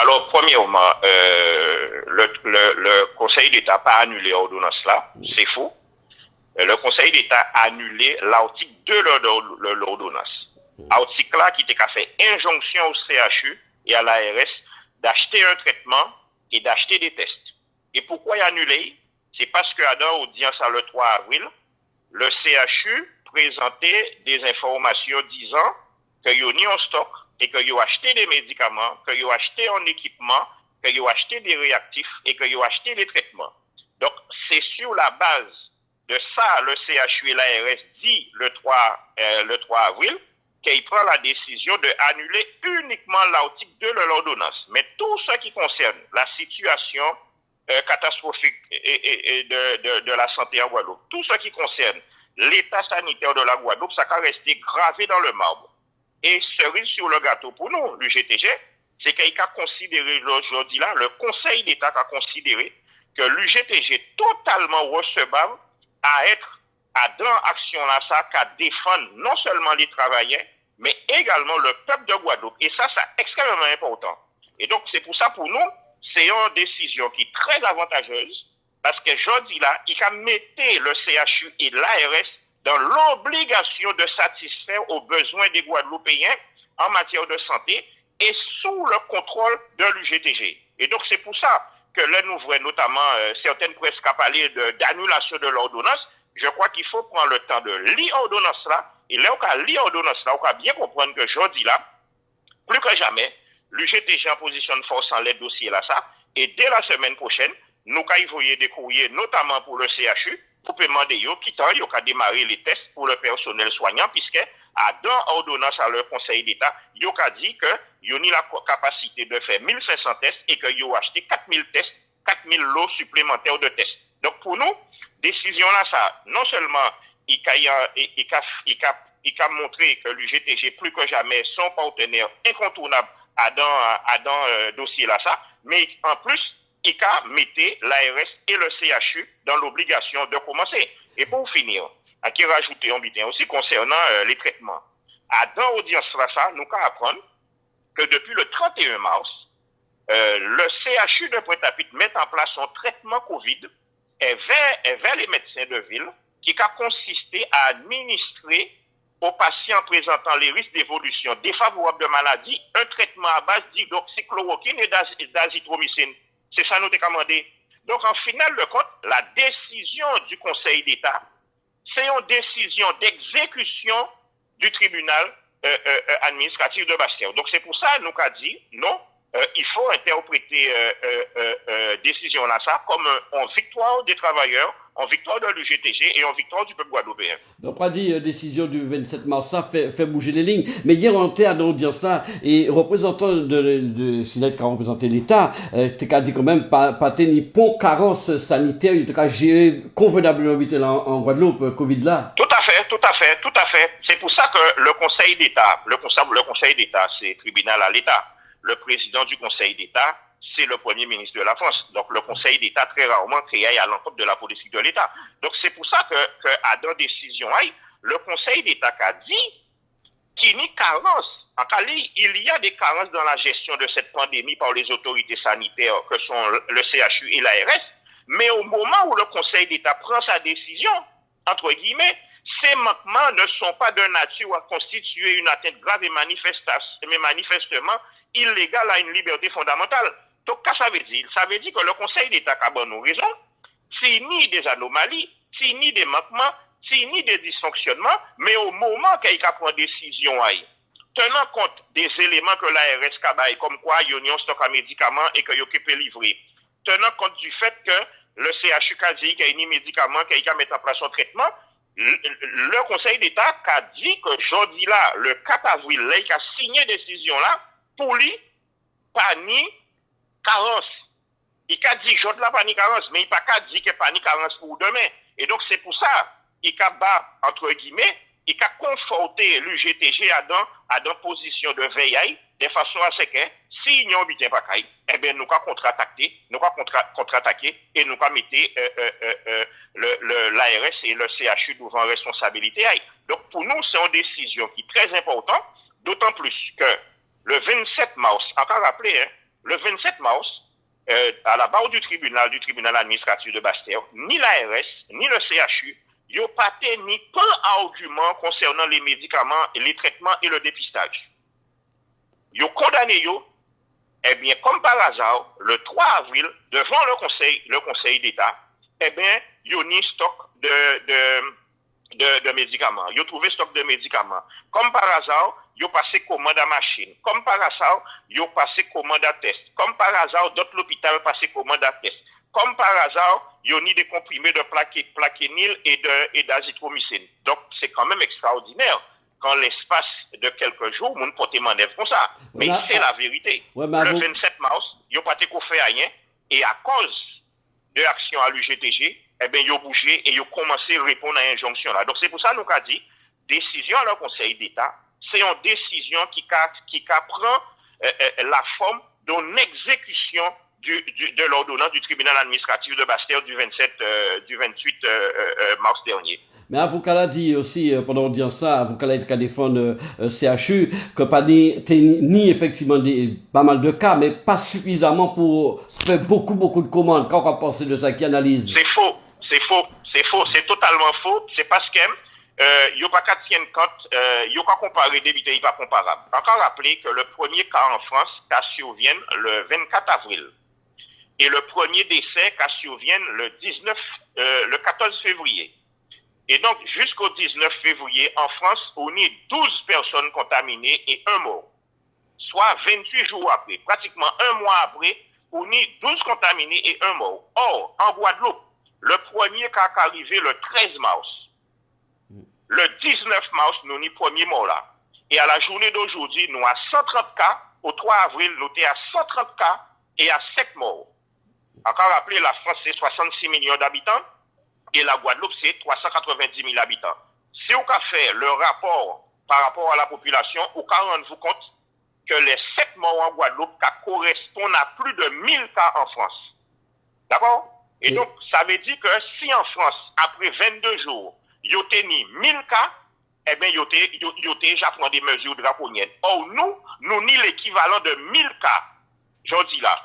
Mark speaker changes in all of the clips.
Speaker 1: Alors, premièrement, le Conseil d'État n'a pas annulé l'ordonnance là, c'est faux. Le Conseil d'État a annulé l'article 2 de l'ordonnance. Article là qui a fait injonction au CHU et à l'ARS d'acheter un traitement et d'acheter des tests. Et pourquoi il a annulé? C'est parce que dans l'audience le 3 avril, le CHU présentait des informations disant que y a en stock et que y a acheté des médicaments, que y a acheté un équipement, que y a acheté des réactifs et que y a acheté des traitements. Donc, c'est sur la base de ça, le CHU et l'ARS dit le 3 avril, qu'il prend la décision d'annuler uniquement l'article 2 de l'ordonnance. Mais tout ce qui concerne la situation catastrophique de la santé en Guadeloupe, tout ce qui concerne l'état sanitaire de la Guadeloupe, ça va rester gravé dans le marbre. Et cerise sur le gâteau pour nous, l'UGTG, c'est qu'il a considéré aujourd'hui là, le Conseil d'État a considéré que l'UGTG est totalement recevable à être dans action là, ça, qu'à défendre non seulement les travailleurs, mais également le peuple de Guadeloupe. Et ça, c'est extrêmement important. Et donc, c'est pour ça, pour nous, c'est une décision qui est très avantageuse, parce que aujourd'hui là, il a mis le CHU et l'ARS dans l'obligation de satisfaire aux besoins des Guadeloupéens en matière de santé et sous le contrôle de l'UGTG. Et donc, c'est pour ça que là, nous voyons notamment certaines presses qui parlé d'annulation de l'ordonnance. Je crois qu'il faut prendre le temps de lire l'ordonnance là. Et là, on a lu l'ordonnance là, on a bien comprendre que aujourd'hui là, plus que jamais, l'UGTG en position de force en l'aide dossier là ça. Et dès la semaine prochaine, nous allons envoyer des courriers, notamment pour le CHU, pour demander qu'ils ont démarrer les tests pour le personnel soignant, puisque dans l'ordonnance à le Conseil d'État, ils ont dit qu'ils ont la capacité de faire 1500 tests et qu'ils ont acheté 4000 tests, 4000 lots supplémentaires de tests. Donc pour nous, décision là, ça, non seulement il a montré que l'UGTG plus que jamais son partenaire incontournable dans le dossier là ça, mais en plus, il a mis l'ARS et le CHU dans l'obligation de commencer. Et pour finir, à qui rajouter un bitin aussi concernant les traitements. Dans l'audience là ça, nous allons apprendre que depuis le 31 mars, le CHU de Pointe-à-Pitre met en place un traitement COVID vers les médecins de ville qui a consisté à administrer aux patients présentant les risques d'évolution défavorable de maladie un traitement à base d'hydroxychloroquine et d'azithromycine. C'est ça nous avons commandé. Donc en final de compte, la décision du Conseil d'État, c'est une décision d'exécution du tribunal administratif de Bastia. Donc c'est pour ça que nous avons dit non. Il faut interpréter décision là ça comme une victoire des travailleurs, une victoire de l'UGTG et une victoire du peuple guadeloupéen.
Speaker 2: Donc on a dit décision du 27 mars, ça fait bouger les lignes. Mais hier on était à l'audience là et représentant de Sinet qui a représenté l'État, t'as dit quand même pas ni pont carence sanitaire, il t'a géré convenablement en Guadeloupe Covid là.
Speaker 1: Tout à fait. C'est pour ça que le Conseil d'État, le Conseil d'État, c'est tribunal à l'État. Le président du Conseil d'État, c'est le Premier ministre de la France. Donc, le Conseil d'État, très rarement, travaille à l'encontre de la politique de l'État. Donc, c'est pour ça que à deux décisions, le Conseil d'État a dit qu'il n'y a carence. En Cali, il y a des carences dans la gestion de cette pandémie par les autorités sanitaires que sont le CHU et l'ARS. Mais au moment où le Conseil d'État prend sa décision, entre guillemets, ces manquements ne sont pas de nature à constituer une atteinte grave et manifestement illégale à une liberté fondamentale. Donc, qu'est-ce que ça veut dire? Ça veut dire que le Conseil d'État a bonne raison, c'est ni des anomalies, c'est ni des manquements, c'est ni des dysfonctionnements, mais au moment qu'il a pris décision, tenant compte des éléments que l'ARS a comme quoi il y a un stock à médicaments et qu'il peut livrer, tenant compte du fait que le CHU a dit qu'il y a des médicaments qu'il a mis en place un traitement, le Conseil d'État a dit que jeudi là, le 4 avril, là, il a signé décision là, pour lui, pas ni carence. Il a dit, je ne pas ni carence, mais il n'a pas dit qu'il n'y a pas ni carence pour demain. Et donc, c'est pour ça, il a bas, entre guillemets, il a conforté l'UGTG à dans position de veille, de façon à ce que, si nous n'avons pas caille, eh bien, nous allons contre-attaquer et nous allons mettre l'ARS et le CHU devant responsabilité. Donc, pour nous, c'est une décision qui est très importante, d'autant plus que le 27 mars, encore rappelé, le 27 mars, à la barre du tribunal administratif de Basse-Terre, ni l'ARS, ni le CHU, ils n'ont pas ni peu d'arguments concernant les médicaments, les traitements et le dépistage. Ils ont condamné, eh bien, comme par hasard, le 3 avril, devant le Conseil d'État, eh bien, ils ont mis stock de médicaments. Ils ont trouvé stock de médicaments. Comme par hasard, ils ont passé commande à machine. Comme par hasard, ils ont passé commande à test. Comme par hasard, d'autres hôpitaux ont passé commande à test. Comme par hasard, ils ont mis des comprimés de plaquenil et d'azithromycine. Donc, c'est quand même extraordinaire. Quand l'espace de quelques jours, on peut demander comme ça. Mais c'est la vérité. Le 27 mars, ils n'ont pas fait rien. Et à cause de l'action à l'UGTG, eh bien, ils ont bougé et ils ont commencé à répondre à l'injonction là. Donc, c'est pour ça que nous avons dit, décision à le Conseil d'État, c'est une décision qui prend la forme d'une exécution de l'ordonnance du tribunal administratif de Basse-Terre du 28 mars dernier.
Speaker 2: Mais avocat l'a dit aussi, pendant l'audience, avocat l'a été défendre CHU, que pas ni effectivement pas mal de cas, mais pas suffisamment pour faire beaucoup de commandes. Quand on pense de ça, qui analyse?
Speaker 1: C'est faux, c'est totalement faux. C'est parce que il n'y a pas qu'à tenir compte, il n'y a pas comparé des il pas comparable. Encore rappeler que le premier cas en France, cas survient le 24 avril. Et le premier décès, cas survient le 14 février. Et donc, jusqu'au 19 février, en France, on est 12 personnes contaminées et un mort. Soit 28 jours après, pratiquement un mois après, on est 12 contaminés et un mort. Or, en Guadeloupe, le premier cas est arrivé le 13 mars. Le 19 mars, nous avons le premier mort là. Et à la journée d'aujourd'hui, nous avons 130 cas. Au 3 avril, nous sommes à 130 cas et à 7 morts. Encore rappelez, la France, c'est 66 millions d'habitants. Et la Guadeloupe, c'est 390 000 habitants. Si on a fait le rapport par rapport à la population, on peut rendre compte que les 7 morts en Guadeloupe correspondent à plus de 1000 cas en France. D'accord? Et donc, ça veut dire que si en France, après 22 jours, il y a tenu 1000 cas, eh bien, il y a déjà pris des mesures draconiennes. Or, nous ni l'équivalent de 1000 cas, je dis là.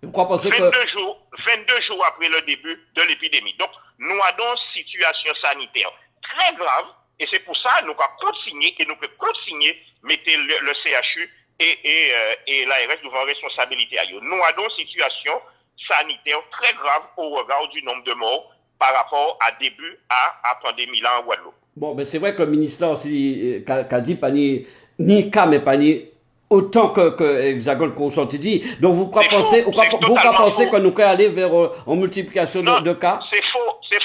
Speaker 1: 22 jours après le début de l'épidémie. Donc, nous avons une situation sanitaire très grave et c'est pour ça que nous avons continué et nous pouvons continuer à mettre le CHU et l'ARS devant responsabilité à eux. Nous avons une situation sanitaire très grave au regard du nombre de morts par rapport à début à la pandémie là en Guadeloupe.
Speaker 2: Bon, mais c'est vrai que le ministère aussi a dit pas ni cas, mais pas ni autant que Hexagone consenti dit. Donc vous pensez que nous pouvons aller vers une multiplication de cas?
Speaker 1: C'est faux.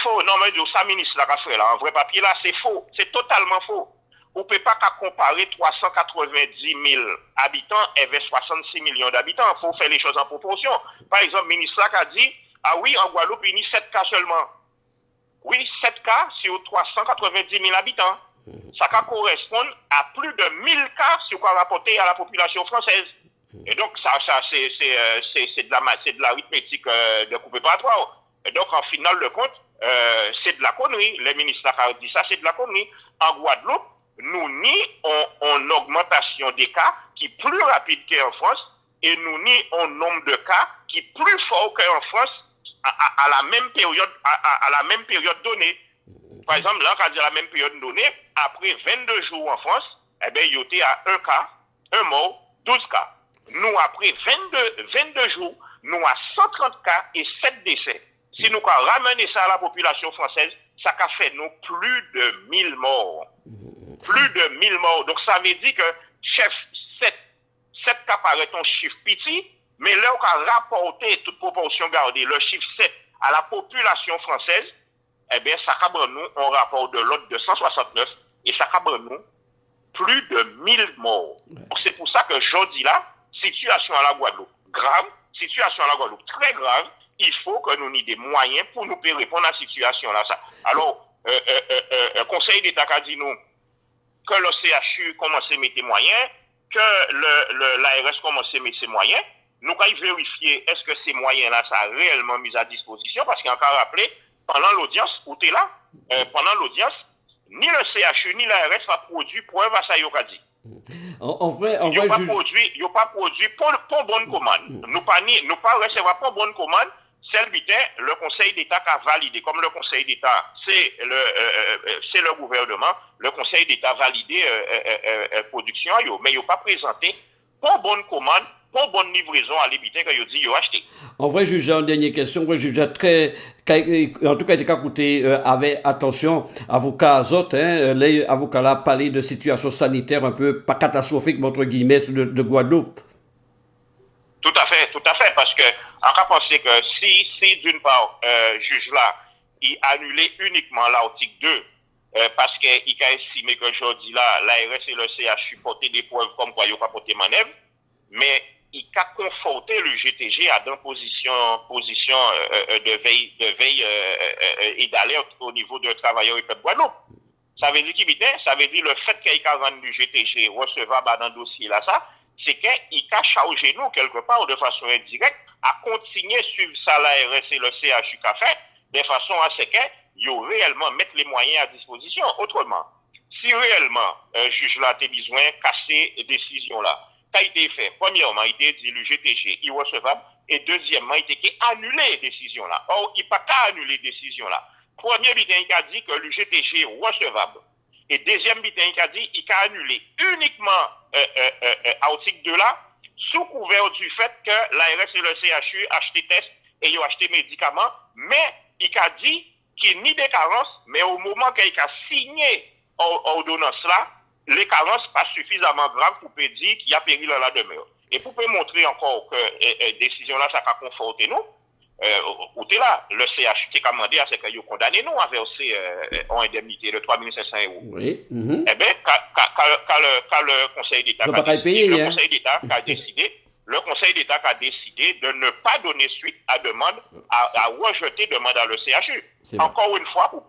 Speaker 1: Non, mais ça, ministre l'a fait là, en vrai papier là, c'est faux. C'est totalement faux. On ne peut pas comparer 390 000 habitants avec 66 millions d'habitants. Il faut faire les choses en proportion. Par exemple, le ministre a dit, ah oui, en Guadeloupe, il y a 7 cas seulement. Oui, 7 cas sur 390 000 habitants. Ça correspond à plus de 1000 cas si on rapporté à la population française. Et donc, ça c'est de l'arithmétique de coupé par trois. Et donc, en final de compte, c'est de la connerie. Le ministre a dit ça, c'est de la connerie. En Guadeloupe, nous avons une augmentation des cas qui est plus rapide qu'en France et nous avons un nombre de cas qui est plus fort qu'en France à la même période donnée. Par exemple, là, quand à la même période donnée, après 22 jours en France, eh bien, il y était à 1 cas, 1 mort, 12 cas. Nous, après 22 jours, nous avons 130 cas et 7 décès. Si nous ramenons ça à la population française, ça a fait nous plus de 1000 morts. Plus de 1000 morts. Donc, ça veut dire que, chef, 7 cas paraît un chiffre petit, mais là, on a rapporté, toute proportion gardée, le chiffre 7 à la population française, eh bien, ça cabre nous un rapport de l'ordre de 169 et ça cabre nous plus de 1000 morts. Donc, c'est pour ça que je dis là, situation à la Guadeloupe grave, situation à la Guadeloupe très grave, il faut que nous ayons des moyens pour nous répondre à la situation là. Alors, le Conseil d'État a dit nous que le CHU commence à mettre des moyens, que l'ARS commence à mettre ses moyens. Nous allons vérifier est-ce que ces moyens-là sont réellement mis à disposition, parce qu'il y a encore rappelé, pendant l'audience, où tu es là, pendant l'audience, ni le CHU ni l'ARS a produit preuve à ça, dit.
Speaker 2: En vrai,
Speaker 1: Yo pas
Speaker 2: juge.
Speaker 1: produit, yo pas produit pour bonne commande. Nous pas recevoir pour bonne commande. Celle bitin, le Conseil d'État qui a validé, comme le Conseil d'État, c'est le gouvernement, le Conseil d'État a validé production, mais il n'a pas présenté pour bonne commande, pour bonne livraison à l'ébitin que dit il a acheté.
Speaker 2: En vrai, juge, en dernière question, vrai, juge, en tout cas, il a écouté avec attention, avocat Azot, les avocats là parlé de situation sanitaire un peu pas catastrophique, entre guillemets, de Guadeloupe.
Speaker 1: Tout à fait, parce que on a pensé que si d'une part, juge là, il annulait uniquement l'article 2, parce qu'il a estimé que aujourd'hui là, l'ARS et le CHU portaient des preuves comme quoi il n'a pas porté manœuvre, mais il a conforté le GTG à une position de veille et d'alerte au niveau de travailleurs et peuple Guadeloupe. Ça veut dire ça veut dire le fait qu'il a rendu le GTG recevable dans le dossier là, ça, c'est qu'il a chargé nous quelque part de façon indirecte à continuer suivre ça l'ARS et le CHU qu'a fait, de façon à ce qu'ils réellement mettent les moyens à disposition. Autrement, si réellement juge là a besoin de casser les décisions là, ça a été fait. Premièrement, il a été dit le GTG irrecevable et deuxièmement, il a été annulé les décisions là. Or, il n'a pas qu'à annuler les décisions là. Premier bitin, il a dit que le GTG est recevable. Et deuxième bitin, il a dit qu'il a annulé uniquement l'article 2 là, sous couvert du fait que l'ARS et le CHU acheté tests et ils ont acheté médicaments, mais il a dit qu'il n'y a pas de carences, mais au moment qu'il a signé l'ordonnance là, les carences pas suffisamment graves pour dire qu'il y a péril à la demeure. Et pour montrer encore que décision là, ça a conforté nous, ou là, le CHU qui a demandé à ce qu'ils condamné nous à verser en indemnité de 3 500 €.
Speaker 2: Oui.
Speaker 1: Eh bien, quand le Conseil d'État le Conseil d'État a décidé de ne pas donner suite à demande, à rejeter demande à le CHU. Encore une fois, pour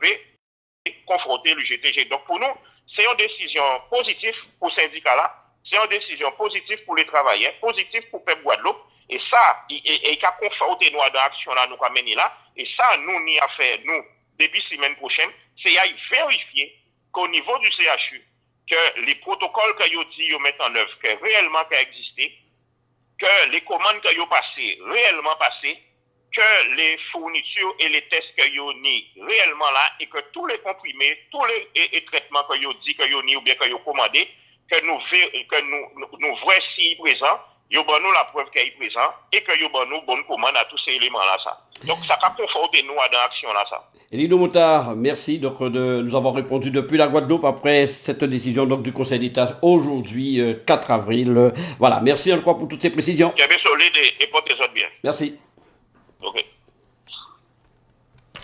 Speaker 1: confronter le GTG. Donc pour nous, c'est une décision positive pour ce syndicat-là, c'est une décision positive pour les travailleurs, positive pour Peuple Guadeloupe. Et ça, il a conforté nous dans l'action là, nous avons mené là. Et ça, nous, n'y a fait, nous, début semaine prochaine, c'est à vérifier qu'au niveau du CHU, que les protocoles que vous dit, vous mettez en œuvre, que réellement qui existé, que les commandes que vous passées, réellement passées, que les fournitures et les tests que vous ni réellement là, et que tous les comprimés, tous les traitements que vous dit, que vous ni ou bien que vous commandez, que nous voici présents, yo ban nous la preuve qu'il est présent et que yo ban nous bonne commande à tous ces éléments là ça. Donc ça a conforté nous dans l'action là ça.
Speaker 2: Elido Moutard, merci donc de nous avoir répondu depuis la Guadeloupe après cette décision donc du Conseil d'État aujourd'hui 4 avril. Voilà, merci encore pour toutes ces précisions.
Speaker 1: Bien solide et portez-vous bien.
Speaker 2: Merci.